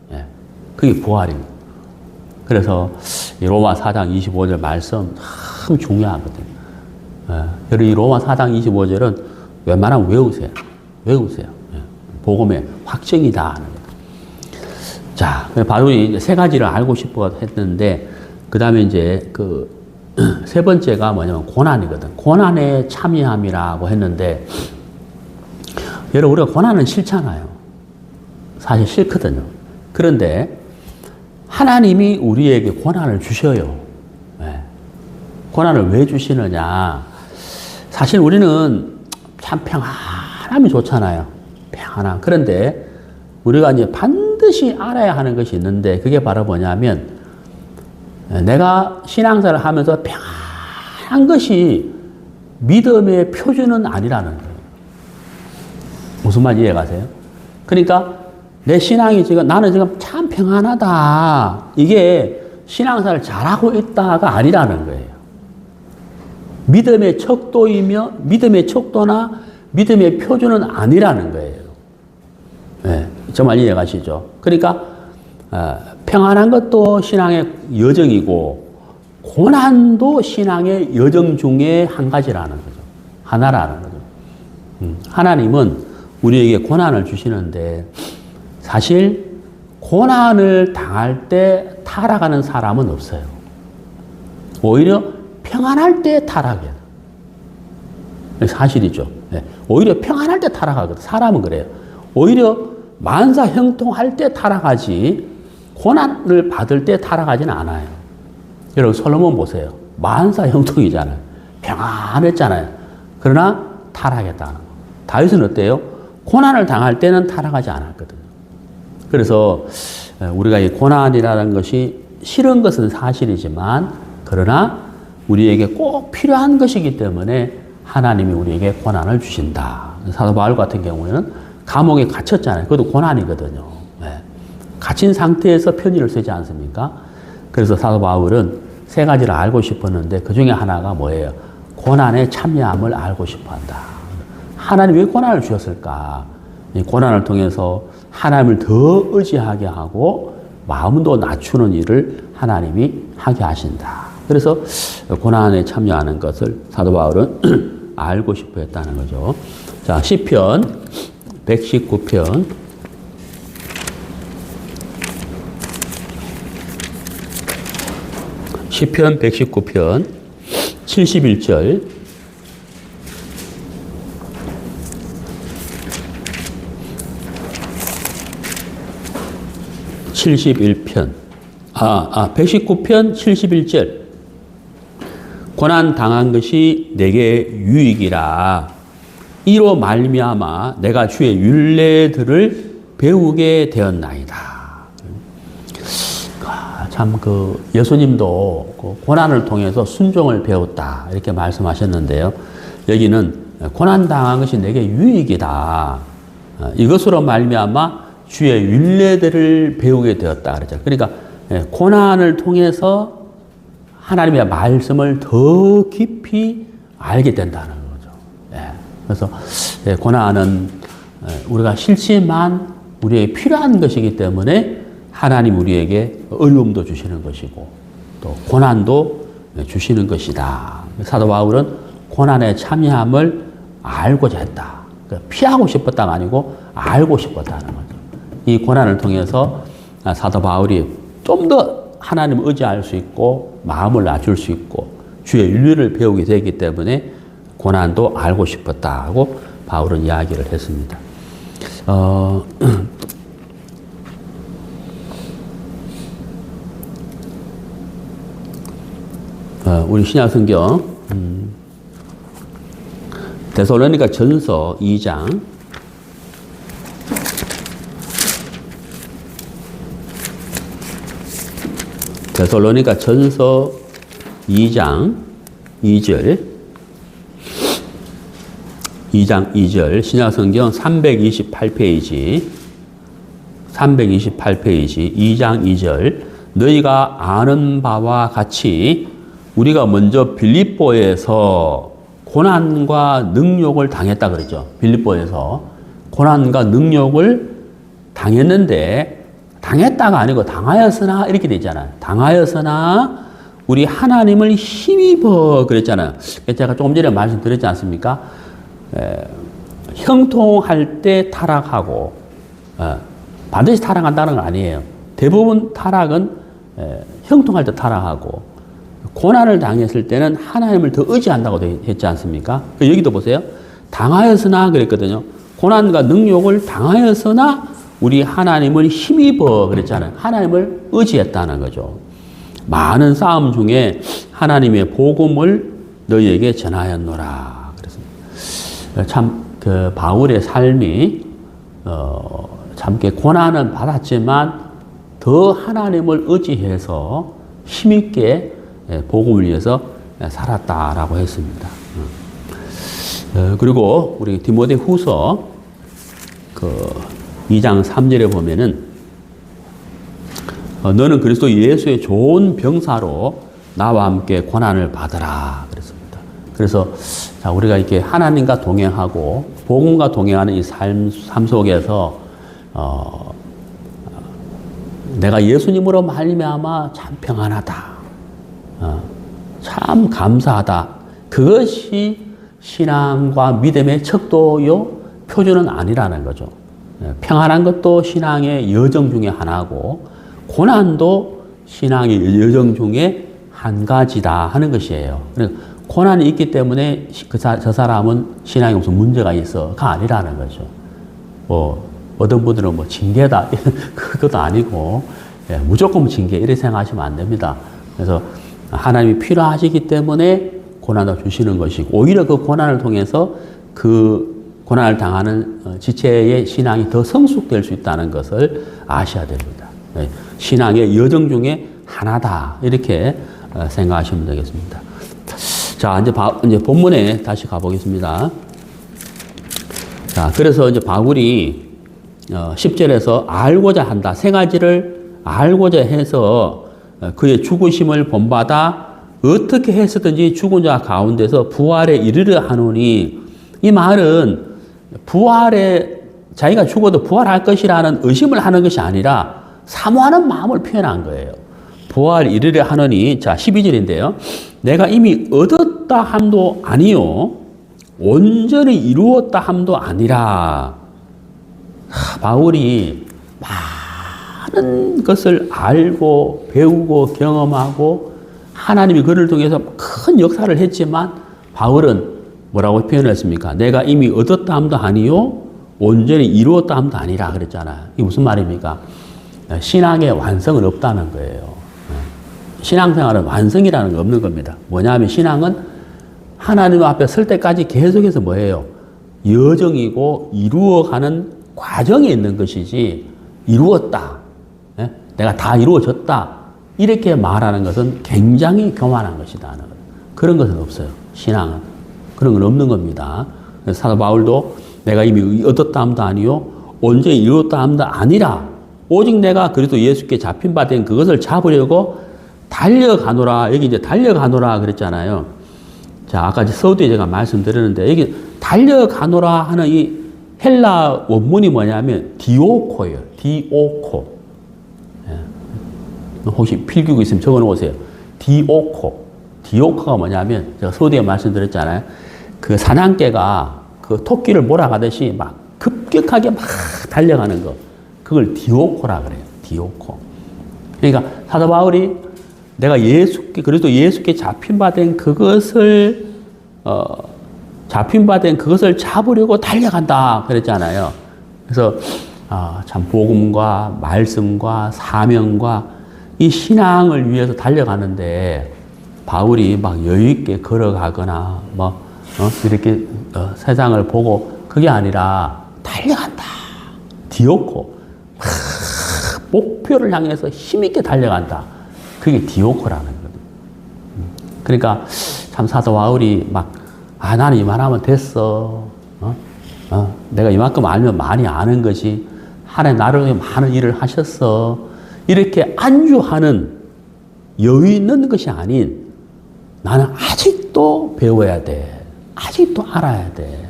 거예요. 예. 그게 부활입니다. 그래서 이 로마 4장 25절 말씀 참 중요하거든요. 예. 이 로마 4장 25절은 웬만하면 외우세요. 예. 복음의 확정이다 하는 거예요. 자, 바울이 세 가지를 알고 싶어 했는데, 그 다음에 이제 세 번째가 뭐냐면 고난이거든. 고난에 참여함이라고 했는데, 여러분, 우리가 고난은 싫잖아요. 사실 싫거든요. 그런데, 하나님이 우리에게 고난을 주셔요. 네. 고난을 왜 주시느냐. 사실 우리는 참 평안함이 좋잖아요. 평안함. 그런데 우리가 이제 반드시 알아야 하는 것이 있는데 그게 바로 뭐냐면 내가 신앙생활을 하면서 평안한 것이 믿음의 표준은 아니라는 거예요. 무슨 말 이해가세요? 그러니까 내 신앙이 지금 나는 지금 참 평안하다. 이게 신앙생활을 잘하고 있다가 아니라는 거예요. 믿음의 척도이며 믿음의 척도나 믿음의 표준은 아니라는 거예요. 네, 정말 이해가시죠? 그러니까 평안한 것도 신앙의 여정이고 고난도 신앙의 여정 중에 한 가지라는 거죠. 하나라는 거죠. 하나님은 우리에게 고난을 주시는데 사실 고난을 당할 때 타락하는 사람은 없어요. 오히려 평안할 때 타락해요. 사실이죠. 네. 오히려 평안할 때 타락하거든. 사람은 그래요. 오히려 만사 형통할 때 타락하지 고난을 받을 때 타락하지는 않아요. 여러분 솔로몬 보세요. 만사 형통이잖아요. 평안했잖아요. 그러나 타락했다는 거. 다윗은 어때요? 고난을 당할 때는 타락하지 않았거든요. 그래서 우리가 이 고난이라는 것이 싫은 것은 사실이지만 그러나 우리에게 꼭 필요한 것이기 때문에 하나님이 우리에게 고난을 주신다. 사도 바울 같은 경우에는 감옥에 갇혔잖아요. 그것도 고난이거든요. 네. 갇힌 상태에서 편지를 쓰지 않습니까? 그래서 사도 바울은 세 가지를 알고 싶었는데 그 중에 하나가 뭐예요? 고난의 참여함을 알고 싶어 한다. 하나님 왜 고난을 주셨을까? 이 고난을 통해서 하나님을 더 의지하게 하고 마음도 낮추는 일을 하나님이 하게 하신다. 그래서 고난에 참여하는 것을 사도 바울은 알고 싶어 했다는 거죠. 자, 시편 119편. 시편 119편 71절. (71편) 119편 71절. 고난 당한 것이 내게 유익이라. 이로 말미암아 내가 주의 율례들을 배우게 되었나이다. 참 예수님도 고난을 통해서 순종을 배웠다 이렇게 말씀하셨는데요. 여기는 고난 당한 것이 내게 유익이다. 이것으로 말미암아 주의 율례들을 배우게 되었다 그랬죠. 그러니까 고난을 통해서 하나님의 말씀을 더 깊이 알게 된다는 거죠. 그래서 고난은 우리가 싫지만 우리에게 필요한 것이기 때문에 하나님 우리에게 어려움도 주시는 것이고 또 고난도 주시는 것이다. 사도 바울은 고난의 참여함을 알고자 했다. 피하고 싶었다가 아니고 알고 싶었다는 거죠. 이 고난을 통해서 사도 바울이 좀 더 하나님을 의지할 수 있고 마음을 낮출 수 있고 주의 윤리를 배우게 되기 때문에 고난도 알고 싶었다고 바울은 이야기를 했습니다. 우리 신약성경 데살로니가 전서 2장 데살로니가 전서 2장 2절 2절 신약성경 328페이지 2장 2절 너희가 아는 바와 같이 우리가 먼저 빌립보에서 고난과 능욕을 당했다 그러죠. 빌립보에서 고난과 능욕을 당했는데 당했다가 아니고 당하였으나 이렇게 되잖아요. 당하였으나 우리 하나님을 힘입어 그랬잖아요. 제가 조금 전에 말씀드렸지 않습니까? 형통할 때 타락하고 반드시 타락한다는 건 아니에요. 대부분 타락은 형통할 때 타락하고 고난을 당했을 때는 하나님을 더 의지한다고 했지 않습니까? 여기도 보세요. 당하였으나 그랬거든요. 고난과 능욕을 당하였으나 우리 하나님을 힘입어 그랬잖아요. 하나님을 의지했다는 거죠. 많은 싸움 중에 하나님의 복음을 너희에게 전하였노라. 그래서 참 그 바울의 삶이 참 고난은 받았지만 더 하나님을 의지해서 힘있게 복음을 위해서 살았다라고 했습니다. 그리고 우리 디모데 후서 그 2장 3절에 보면은 너는 그리스도 예수의 좋은 병사로 나와 함께 고난을 받으라 그랬습니다. 그래서 자, 우리가 이렇게 하나님과 동행하고 복음과 동행하는 이 삶 속에서 내가 예수님으로 말미암아 참 평안하다. 참 감사하다. 그것이 신앙과 믿음의 척도요 표준은 아니라는 거죠. 평안한 것도 신앙의 여정 중에 하나고 고난도 신앙의 여정 중에 한 가지다 하는 것이에요. 고난이 있기 때문에 저 사람은 신앙에 무슨 문제가 있어가 아니라는 거죠. 어떤 분들은 징계다 그것도 아니고 무조건 징계 이렇게 생각하시면 안 됩니다. 그래서 하나님이 필요하시기 때문에 고난을 주시는 것이고 오히려 그 고난을 통해서 그 고난을 당하는 지체의 신앙이 더 성숙될 수 있다는 것을 아셔야 됩니다. 신앙의 여정 중에 하나다 이렇게 생각하시면 되겠습니다. 자, 이제 본문에 다시 가보겠습니다. 자, 그래서 이제 바울이 10절에서 알고자 한다. 세 가지를 알고자 해서 그의 죽으심을 본받아 어떻게 해서든지 죽은 자 가운데서 부활에 이르려 하노니 이 말은 부활에 자기가 죽어도 부활할 것이라는 의심을 하는 것이 아니라 사모하는 마음을 표현한 거예요. 부활 이르려 하노니 자 12절인데요. 내가 이미 얻었다 함도 아니요 온전히 이루었다 함도 아니라 바울이 많은 것을 알고 배우고 경험하고 하나님이 그를 통해서 큰 역사를 했지만 바울은 뭐라고 표현했습니까? 내가 이미 얻었다 함도 아니요 온전히 이루었다 함도 아니라 그랬잖아요. 이게 무슨 말입니까? 신앙의 완성은 없다는 거예요. 신앙생활은 완성이라는 거 없는 겁니다. 뭐냐면 신앙은 하나님 앞에 설 때까지 계속해서 뭐예요? 여정이고 이루어가는 과정에 있는 것이지 이루었다. 내가 다 이루어졌다. 이렇게 말하는 것은 굉장히 교만한 것이다. 그런 것은 없어요. 신앙은. 그런 건 없는 겁니다. 그래서 사도 바울도 내가 이미 얻었다 함도 아니요 언제 이루었다 함도 아니라 오직 내가 그리스도 예수께 잡힌 바 된 그것을 잡으려고 달려가노라. 여기 이제 달려가노라 그랬잖아요. 자, 아까 서두에 제가 말씀드렸는데 여기 달려가노라 하는 이 헬라 원문이 뭐냐면 디오코예요. 디오코. 혹시 필기구 있으면 적어 놓으세요. 디오코. 디오코가 뭐냐면 제가 서두에 말씀드렸잖아요. 그 사냥개가 그 토끼를 몰아가듯이 막 급격하게 막 달려가는 거. 그걸 디오코라 그래요. 디오코. 그러니까 사도 바울이 내가 그래도 예수께 잡힌 바 된 그것을 잡으려고 달려간다 그랬잖아요. 그래서 참 복음과 말씀과 사명과 이 신앙을 위해서 달려가는데 바울이 막 여유 있게 걸어가거나 이렇게 세상을 보고 그게 아니라 달려간다. 디오코. 목표를 향해서 힘있게 달려간다. 그게 디오코라는 거거든요. 그러니까 참 사도 바울이 나는 이만하면 됐어. 내가 이만큼 알면 많이 아는 것이 하나님 나를 위해 많은 일을 하셨어. 이렇게 안주하는 여유 있는 것이 아닌 나는 아직도 배워야 돼. 아직도 알아야 돼.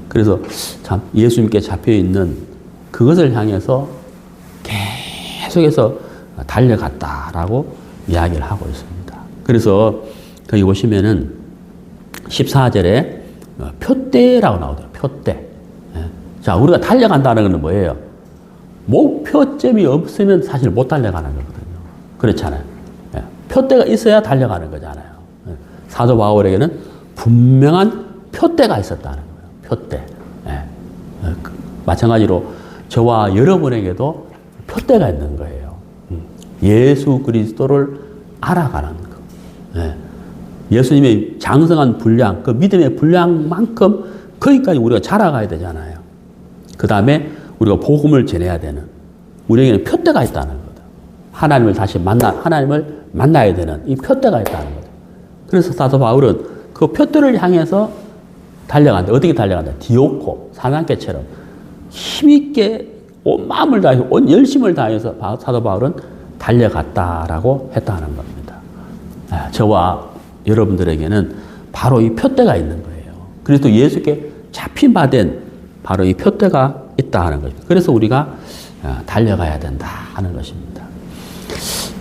그래서 참 예수님께 잡혀있는 그것을 향해서 계속해서 달려갔다라고 이야기를 하고 있습니다. 그래서 거기 보시면은 14절에 표대라고 나오더라고요. 표대. 자, 우리가 달려간다는 것은 뭐예요? 목표점이 없으면 사실 못 달려가는 거거든요. 그렇잖아요. 표대가 있어야 달려가는 거잖아요. 사도 바울에게는 분명한 표대가 있었다는 거예요. 표대. 마찬가지로 저와 여러분에게도 표대가 있는 거예요. 예수 그리스도를 알아가는 거. 예. 예수님의 장성한 분량, 그 믿음의 분량만큼 거기까지 우리가 자라가야 되잖아요. 그 다음에 우리가 복음을 전해야 되는, 우리에게는 표대가 있다는 거다. 하나님을 하나님을 만나야 되는 이 표대가 있다는 거다. 그래서 사도 바울은 그 표대를 향해서 달려간다. 어떻게 달려간다? 디오코, 사냥개처럼 힘있게 온 마음을 다해서, 온 열심을 다해서 사도 바울은 달려갔다라고 했다는 겁니다. 저와 여러분들에게는 바로 이 표대가 있는 거예요. 그래서 예수께 잡힌 바 된 바로 이 표대가 있다 하는 것입니다. 그래서 우리가 달려가야 된다 하는 것입니다.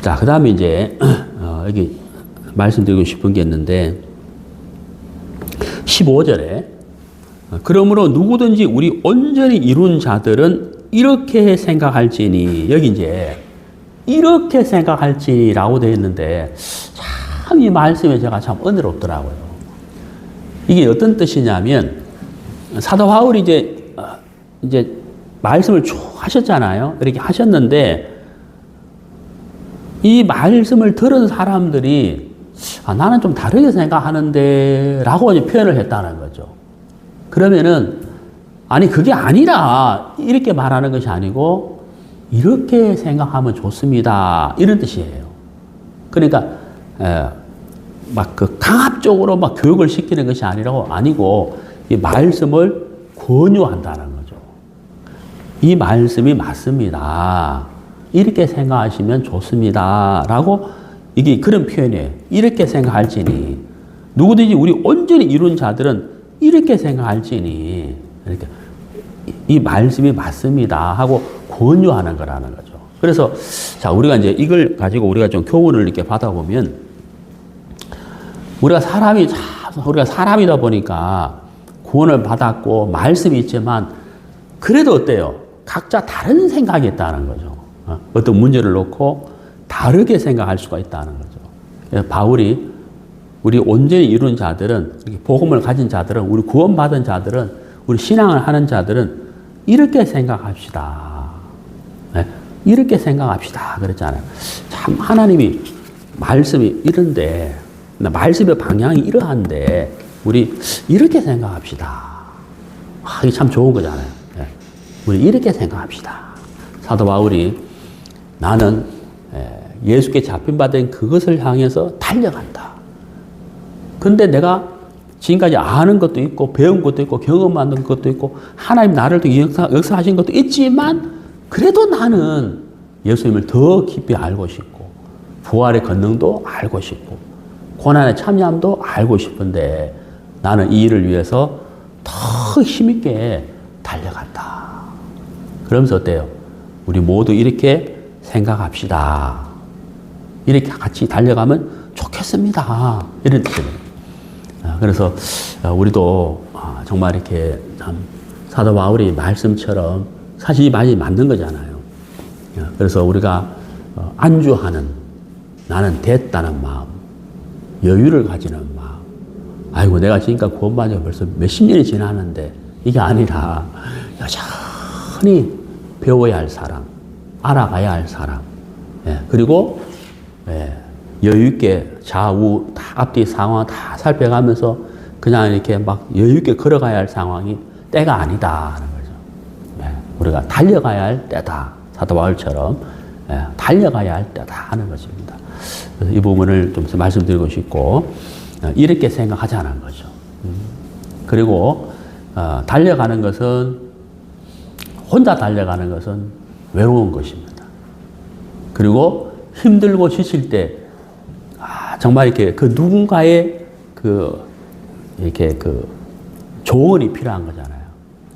자, 그 다음에 이제 여기 말씀드리고 싶은 게 있는데 15절에 그러므로 누구든지 우리 온전히 이룬 자들은 이렇게 생각할지니, 여기 이제 이렇게 생각할지라고 되어 있는데 참 이 말씀에 제가 참 은혜롭더라고요. 이게 어떤 뜻이냐면 사도 바울이 이제 말씀을 쭉 하셨잖아요. 이렇게 하셨는데 이 말씀을 들은 사람들이 나는 좀 다르게 생각하는데 라고 이제 표현을 했다는 거죠. 그러면은 아니 그게 아니라 이렇게 말하는 것이 아니고 이렇게 생각하면 좋습니다 이런 뜻이에요. 그러니까 막 그 강압적으로 막 교육을 시키는 것이 아니고 이 말씀을 권유한다는 거죠. 이 말씀이 맞습니다. 이렇게 생각하시면 좋습니다. 라고 이게 그런 표현이에요. 이렇게 생각할지니 누구든지 우리 온전히 이룬 자들은 이렇게 생각할지니 이렇게 이 말씀이 맞습니다 하고 권유하는 거라는 거죠. 그래서 자 우리가 이제 이걸 가지고 우리가 좀 교훈을 이렇게 받아보면 우리가 사람이다 보니까 구원을 받았고 말씀이 있지만 그래도 어때요? 각자 다른 생각이 있다는 거죠. 어떤 문제를 놓고 다르게 생각할 수가 있다는 거죠. 바울이 우리 온전히 이룬 자들은, 복음을 가진 자들은, 우리 구원받은 자들은, 우리 신앙을 하는 자들은 이렇게 생각합시다. 네? 이렇게 생각합시다. 그랬잖아요. 참 하나님이 말씀이 이런데, 말씀의 방향이 이러한데 우리 이렇게 생각합시다. 이게 참 좋은 거잖아요. 네. 우리 이렇게 생각합시다. 사도 바울이 나는 예수께 잡힌 바 된 그것을 향해서 달려간다. 근데 내가 지금까지 아는 것도 있고 배운 것도 있고 경험하는 것도 있고 하나님 나를 통해 역사하신 것도 있지만 그래도 나는 예수님을 더 깊이 알고 싶고 부활의 권능도 알고 싶고 고난의 참여함도 알고 싶은데 나는 이 일을 위해서 더 힘있게 달려간다. 그러면서 어때요? 우리 모두 이렇게 생각합시다. 이렇게 같이 달려가면 좋겠습니다. 이런 뜻입니다. 그래서 우리도 정말 이렇게 참 사도 바울이 말씀처럼 사실 이 말이 맞는 거잖아요. 그래서 우리가 안주하는 나는 됐다는 마음, 여유를 가지는 마음. 아이고 내가 지금까지 구원받은 지 벌써 몇십 년이 지났는데 이게 아니라 여전히 배워야 할 사람, 알아가야 할 사람. 그리고 여유있게 좌우 다 앞뒤 상황 다 살펴가면서 그냥 이렇게 막 여유있게 걸어가야 할 상황이 때가 아니다 하는 거죠. 우리가 달려가야 할 때다. 사도 바울처럼 달려가야 할 때다 하는 것입니다. 그래서 이 부분을 좀 말씀드리고 싶고 이렇게 생각하자는 거죠. 그리고 달려가는 것은 혼자 달려가는 것은 외로운 것입니다. 그리고 힘들고 지칠 때 정말 이렇게 그 누군가의 이렇게 조언이 필요한 거잖아요.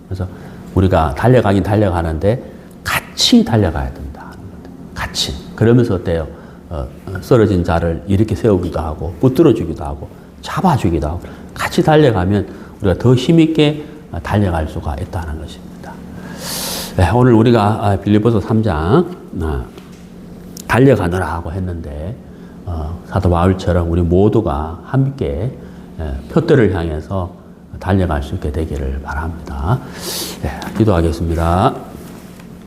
그래서 우리가 달려가긴 달려가는데 같이 달려가야 된다. 같이. 그러면서 어때요? 쓰러진 자를 일으켜 세우기도 하고 붙들어주기도 하고 잡아주기도 하고 같이 달려가면 우리가 더 힘있게 달려갈 수가 있다는 것입니다. 오늘 우리가 빌립보서 3장 달려가느라고 했는데 사도 바울처럼 우리 모두가 함께 표대를 향해서 달려갈 수 있게 되기를 바랍니다. 기도하겠습니다.